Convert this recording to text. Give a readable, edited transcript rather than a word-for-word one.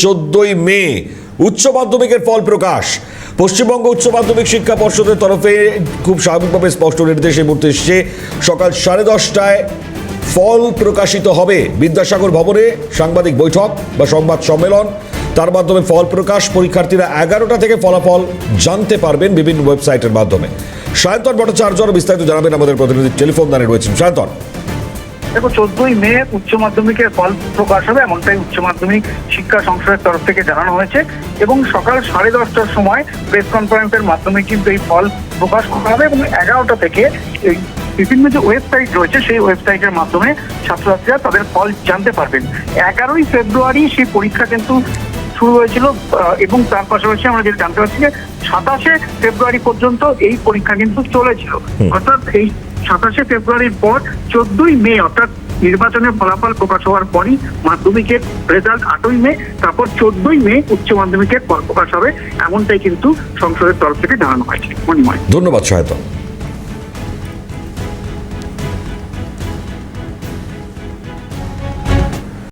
14ই মে উচ্চ মাধ্যমিকের ফল প্রকাশ। পশ্চিমবঙ্গ উচ্চ মাধ্যমিক শিক্ষা পর্ষদের তরফে খুব স্বাভাবিকভাবে স্পষ্ট নির্দেশ এই মুহূর্তে এসছে। সকাল 10:30টায় ফল প্রকাশিত হবে। বিদ্যাসাগর ভবনে সাংবাদিক বৈঠক বা সংবাদ সম্মেলন, তার মাধ্যমে ফল প্রকাশ। পরীক্ষার্থীরা 11টা থেকে ফলাফল জানতে পারবেন বিভিন্ন ওয়েবসাইটের মাধ্যমে। সায়ন্তন ভট্টাচার্য বিস্তারিত জানাবেন আমাদের প্রতিনিধি টেলিফোন লাইনে রয়েছেন। সায়ন্তন, দেখো 14ই মে উচ্চ মাধ্যমিকের ফল প্রকাশ হবে, এমনটাই উচ্চ মাধ্যমিক শিক্ষা সংসদের তরফ থেকে জানানো হয়েছে এবং সকাল 10:30টার সময় প্রেস কনফারেন্সের মাধ্যমে কিন্তু এই ফল প্রকাশ করা হবে এবং 11টা থেকে এই বিভিন্ন যে ওয়েবসাইট রয়েছে সেই ওয়েবসাইটের মাধ্যমে ছাত্রছাত্রীরা তাদের ফল জানতে পারবেন। 11ই ফেব্রুয়ারি সেই পরীক্ষা কিন্তু শুরু হয়েছিল এবং তার পাশাপাশি আমরা যেটা জানতে পারছি যে 27শে ফেব্রুয়ারি পর্যন্ত এই পরীক্ষা কিন্তু চলেছিল। অর্থাৎ এই 27শে ফেব্রুয়ারির পর 14ই মে অর্থাৎ নির্বাচনের ফলাফল প্রকাশ হওয়ার পরই মাধ্যমিকের রেজাল্ট 8ই মে, তারপর 14ই মে উচ্চ মাধ্যমিকের ফল প্রকাশ হবে, এমনটাই কিন্তু সংসদের তরফ থেকে জানানো হয়েছে। মণিময়, ধন্যবাদ সায়ন্তন।